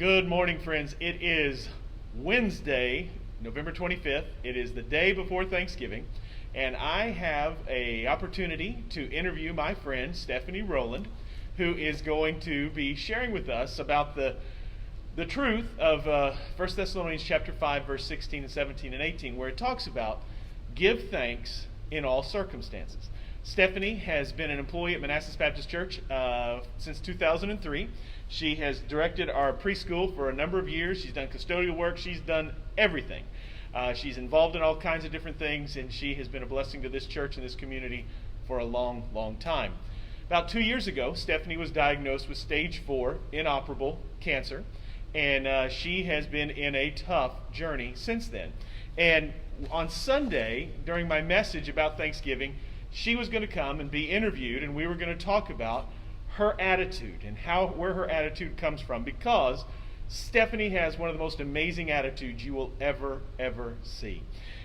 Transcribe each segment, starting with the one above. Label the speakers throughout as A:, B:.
A: Good morning, friends. It is Wednesday, November 25th. It is the day before Thanksgiving, and I have an opportunity to interview my friend Stephanie Roland, who is going to be sharing with us about the truth of 1 Thessalonians chapter 5, verse 16 and 17 and 18, where it talks about give thanks in all circumstances. Stephanie has been an employee at Mansas Baptist Church since 2003. She has directed our preschool for a number of years. She's done custodial work. She's done everything. She's involved in all kinds of different things, and she has been a blessing to this church and this community for a long, long time. About 2 years ago, Stephanie was diagnosed with stage 4 inoperable cancer, and she has been in a tough journey since then. And on Sunday, during my message about Thanksgiving, she was going to come and be interviewed, and we were going to talk about her attitude and where her attitude comes from, because Stephanie has one of the most amazing attitudes you will ever see.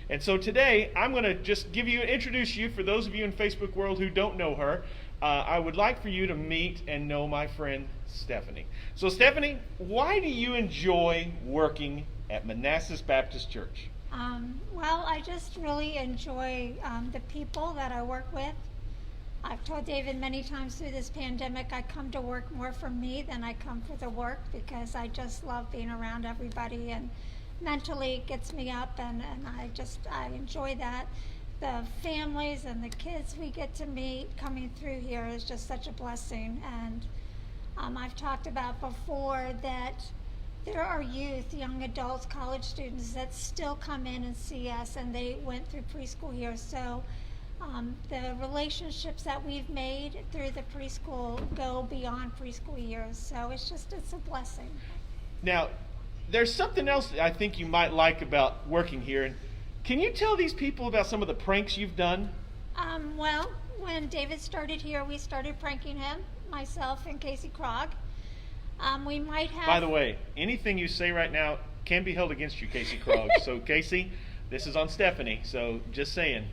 A: And so today I'm going to just introduce you, for those of you in Facebook world who don't know her. I would like for you to meet and know my friend Stephanie. So Stephanie, why do you enjoy working at Mansas Baptist Church?
B: Well, I just really enjoy the people that I work with. I've told David many times through this pandemic, I come to work more for me than I come for the work, because I just love being around everybody, and mentally it gets me up, and I enjoy that. The families and the kids we get to meet coming through here is just such a blessing. And I've talked about before that there are youth, young adults, college students that still come in and see us, and they went through preschool here. So the relationships that we've made through the preschool go beyond preschool years. So it's a blessing.
A: Now, there's something else I think you might like about working here. And can you tell these people about some of the pranks you've done?
B: Well, when David started here, we started pranking him, myself and Casey Krog. We might have...
A: By the way, anything you say right now can be held against you, Casey Krog. So, Casey, this is on Stephanie, so just saying.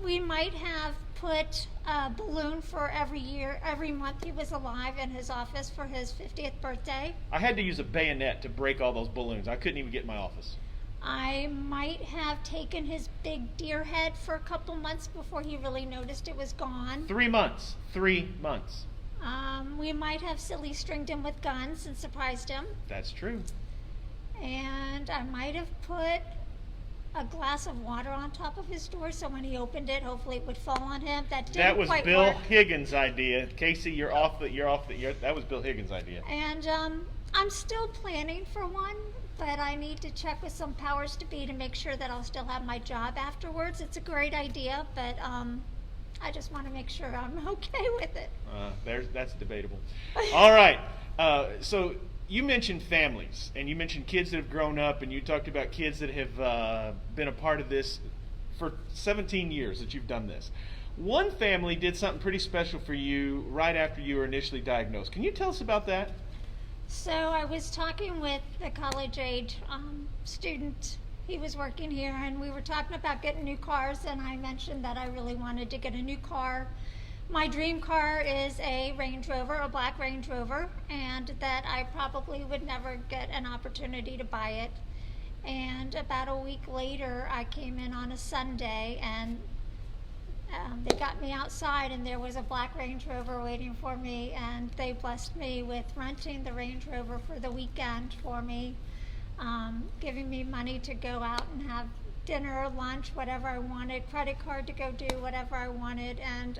B: We might have put a balloon for every month he was alive in his office for his 50th birthday.
A: I had to use a bayonet to break all those balloons. I couldn't even get in my office.
B: I might have taken his big deer head for a couple months before he really noticed it was gone.
A: 3 months. 3 months.
B: We might have silly stringed him with guns and surprised him.
A: That's true.
B: And I might have put a glass of water on top of his door, so when he opened it, hopefully it would fall on him. That
A: was
B: quite
A: Bill
B: work.
A: Higgins' idea. Casey, that was Bill Higgins' idea.
B: And I'm still planning for one, but I need to check with some powers to be to make sure that I'll still have my job afterwards. It's a great idea, but I just want to make sure I'm okay with it.
A: That's debatable. All right. So you mentioned families, and you mentioned kids that have grown up, and you talked about kids that have been a part of this for 17 years that you've done this. One family did something pretty special for you right after you were initially diagnosed. Can you tell us about that?
B: So I was talking with the college-age student. He was working here, and we were talking about getting new cars, and I mentioned that I really wanted to get a new car. My dream car is a Range Rover, a black Range Rover, and that I probably would never get an opportunity to buy it. And about a week later, I came in on a Sunday, and they got me outside, and there was a black Range Rover waiting for me, and they blessed me with renting the Range Rover for the weekend for me, giving me money to go out and have dinner, lunch, whatever I wanted, credit card to go do whatever I wanted. And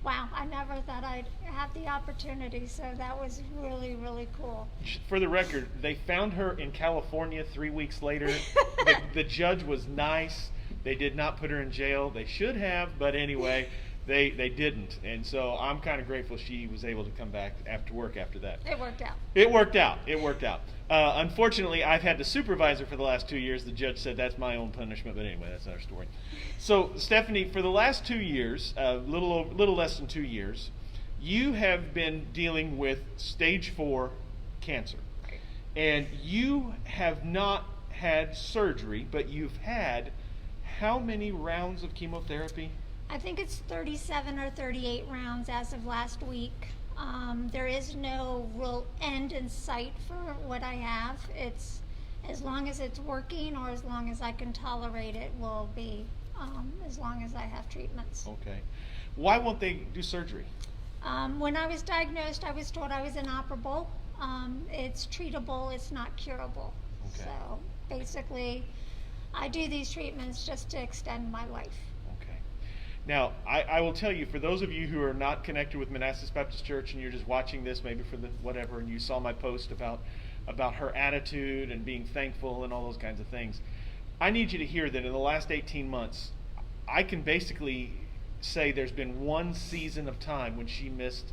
B: wow, I never thought I'd have the opportunity, so that was really, really cool.
A: For the record, they found her in California 3 weeks later. The judge was nice. They did not put her in jail. They should have, but anyway, they didn't. And so I'm kind of grateful she was able to come back after work after that.
B: It worked out.
A: It worked out. Unfortunately, I've had the supervisor for the last 2 years. The judge said that's my own punishment, but anyway, that's another story. So, Stephanie, for the last 2 years, little less than 2 years, you have been dealing with stage 4 cancer. And you have not had surgery, but you've had how many rounds of chemotherapy?
B: I think it's 37 or 38 rounds as of last week. There is no real end in sight for what I have. It's as long as it's working or as long as I can tolerate it will be as long as I have treatments.
A: Okay. Why won't they do surgery?
B: When I was diagnosed, I was told I was inoperable. It's treatable, it's not curable.
A: Okay.
B: So basically, I do these treatments just to extend my life.
A: Okay. Now, I will tell you, for those of you who are not connected with Mansas Baptist Church and you're just watching this maybe for the whatever, and you saw my post about her attitude and being thankful and all those kinds of things, I need you to hear that in the last 18 months, I can basically say there's been one season of time when she missed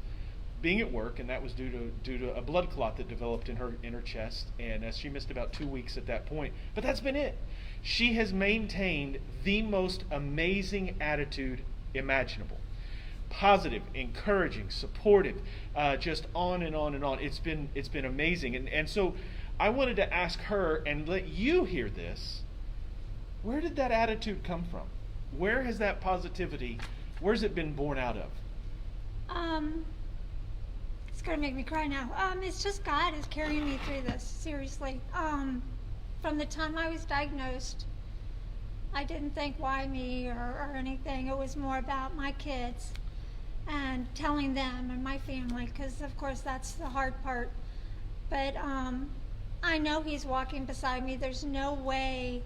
A: being at work, and that was due to a blood clot that developed in her chest, and she missed about 2 weeks at that point. But that's been it. She has maintained the most amazing attitude imaginable. Positive, encouraging, supportive, just on and on and on. It's been amazing. And so I wanted to ask her and let you hear this. Where did that attitude come from? Where has that positivity, where's it been born out of?
B: It's gonna make me cry now. It's just God is carrying me through this, seriously. From the time I was diagnosed, I didn't think why me or anything. It was more about my kids and telling them and my family, because of course that's the hard part. But I know He's walking beside me. There's no way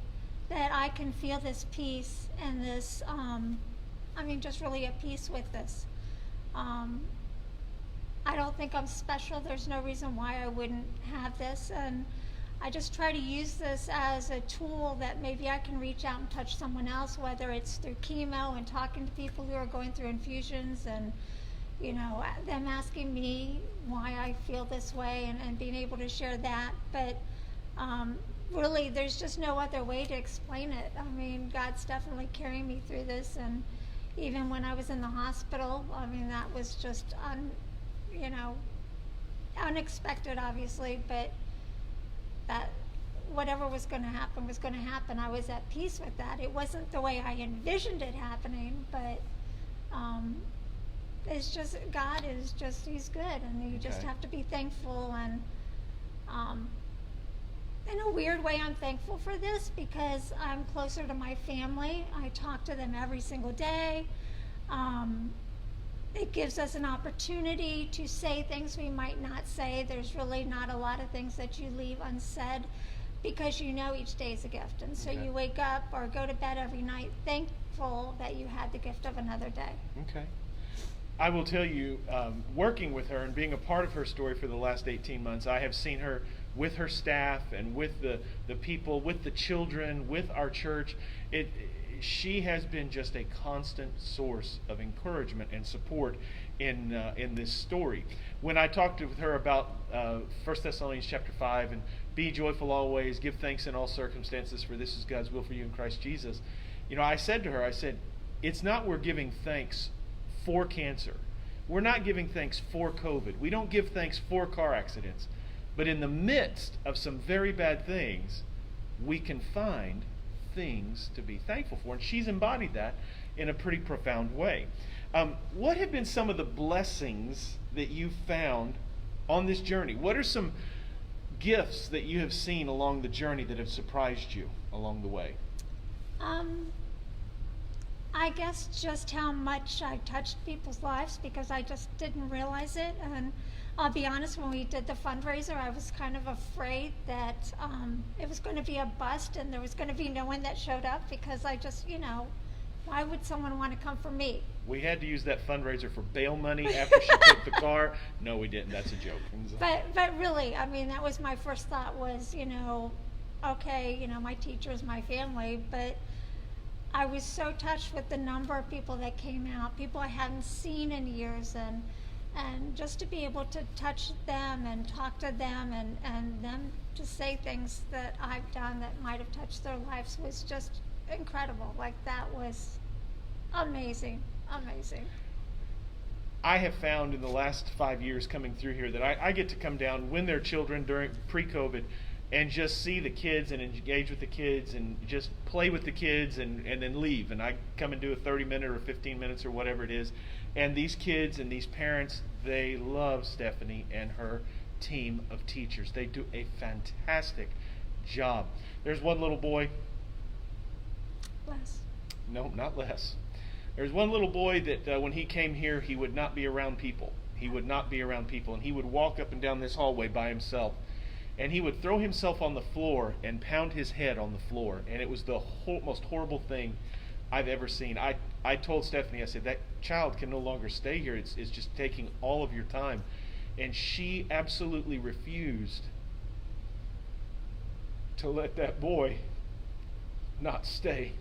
B: that I can feel this peace and this, just really at peace with this. I don't think I'm special. There's no reason why I wouldn't have this. And I just try to use this as a tool that maybe I can reach out and touch someone else, whether it's through chemo and talking to people who are going through infusions and, them asking me why I feel this way and being able to share that. But really, there's just no other way to explain it. I mean, God's definitely carrying me through this. And even when I was in the hospital, that was just unexpected, obviously, but that whatever was going to happen was going to happen. I was at peace with that. It wasn't the way I envisioned it happening, but it's just, God is just, He's good, and you just have to be thankful. And in a weird way, I'm thankful for this because I'm closer to my family. I talk to them every single day. It gives us an opportunity to say things we might not say. There's really not a lot of things that you leave unsaid because each day is a gift. And so you wake up or go to bed every night thankful that you had the gift of another day.
A: Okay. I will tell you, working with her and being a part of her story for the last 18 months, I have seen her with her staff and with the people, with the children, with our church. She has been just a constant source of encouragement and support in this story. When I talked with her about 1 Thessalonians chapter 5 and be joyful always, give thanks in all circumstances, for this is God's will for you in Christ Jesus. I said to her, it's not we're giving thanks for cancer. We're not giving thanks for COVID. We don't give thanks for car accidents. But in the midst of some very bad things, we can find things to be thankful for. And she's embodied that in a pretty profound way. What have been some of the blessings that you've found on this journey? What are some gifts that you have seen along the journey that have surprised you along the way?
B: I guess just how much I touched people's lives because I just didn't realize it. And I'll be honest, when we did the fundraiser, I was kind of afraid that it was going to be a bust and there was going to be no one that showed up because I just, why would someone want to come for me?
A: We had to use that fundraiser for bail money after she took the car. No, we didn't. That's a joke.
B: But really, that was my first thought was, okay, my teachers, my family, but I was so touched with the number of people that came out, people I hadn't seen in years, and just to be able to touch them and talk to them and them to say things that I've done that might have touched their lives was just incredible. Like, that was amazing.
A: I have found in the last 5 years coming through here that I get to come down when they're children during pre-COVID and just see the kids and engage with the kids and just play with the kids and then leave. And I come and do a 30-minute or 15 minutes or whatever it is. And these kids and these parents, They love Stephanie and her team of teachers. They do a fantastic job. There's one little boy.
B: Les.
A: No, not Les. There's one little boy that when he came here, he would not be around people. He would not be around people, and he would walk up and down this hallway by himself, and he would throw himself on the floor and pound his head on the floor, and it was the most horrible thing I've ever seen. I told Stephanie, I said, that child can no longer stay here. It's just taking all of your time. And she absolutely refused to let that boy not stay.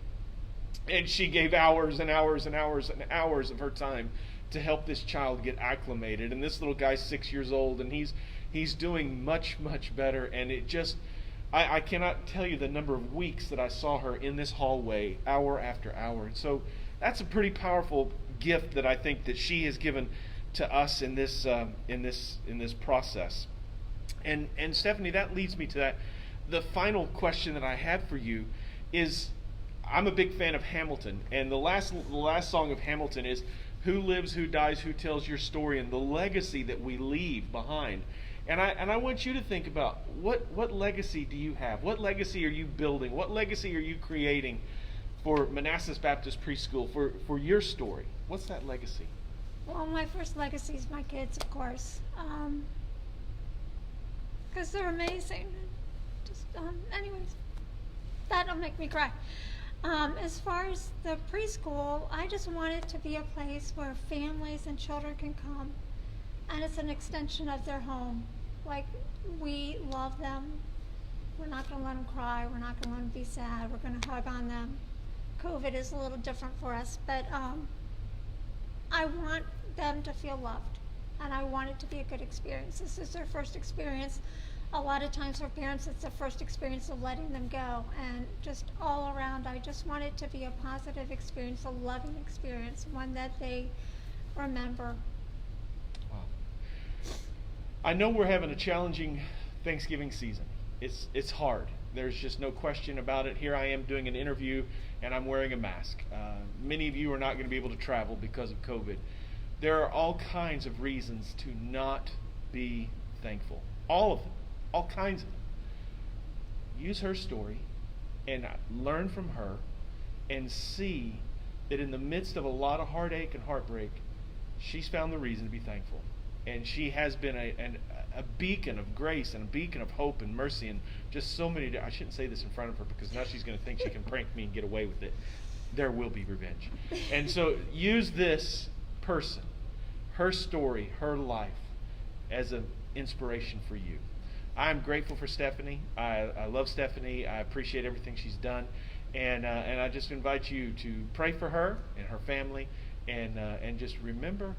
A: And she gave hours and hours and hours and hours of her time to help this child get acclimated. And this little guy's 6 years old, and he's doing much, much better. And it just, I cannot tell you the number of weeks that I saw her in this hallway, hour after hour. And so that's a pretty powerful gift that I think that she has given to us in this process. And Stephanie, that leads me to that. The final question that I have for you is, I'm a big fan of Hamilton, and the last song of Hamilton is, "Who lives, who dies, who tells your story," and the legacy that we leave behind. And I want you to think about what legacy do you have? What legacy are you building? What legacy are you creating for Mansas Baptist Preschool, for your story? What's that legacy?
B: Well, my first legacy is my kids, of course, because they're amazing. Just, anyways, that'll make me cry. As far as the preschool, I just want it to be a place where families and children can come, and it's an extension of their home. Like, we love them. We're not going to let them cry. We're not going to let them be sad. We're going to hug on them. COVID is a little different for us, but I want them to feel loved, and I want it to be a good experience. This is their first experience. A lot of times for parents, it's the first experience of letting them go, and just all around, I just want it to be a positive experience, a loving experience, one that they remember.
A: Wow. I know we're having a challenging Thanksgiving season. It's hard. There's just no question about it. Here I am doing an interview, and I'm wearing a mask. Many of you are not going to be able to travel because of COVID. There are all kinds of reasons to not be thankful. All of them. All kinds of them. Use her story and learn from her and see that in the midst of a lot of heartache and heartbreak, she's found the reason to be thankful. And she has been a beacon of grace and a beacon of hope and mercy, and just so many. I shouldn't say this in front of her because now she's going to think she can prank me and get away with it. There will be revenge. And so use this person, her story, her life, as an inspiration for you. I'm grateful for Stephanie. I love Stephanie. I appreciate everything she's done, and I just invite you to pray for her and her family, and just remember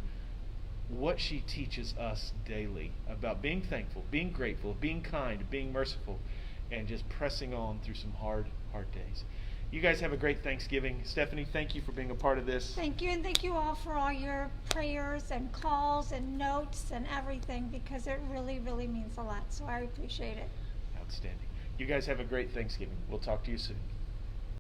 A: what she teaches us daily about being thankful, being grateful, being kind, being merciful, and just pressing on through some hard days. You guys have a great Thanksgiving. Stephanie, thank you for being a part of this.
B: Thank you, and thank you all for all your prayers and calls and notes and everything, because it really, really means a lot. So I appreciate it.
A: Outstanding. You guys have a great Thanksgiving. We'll talk to you soon.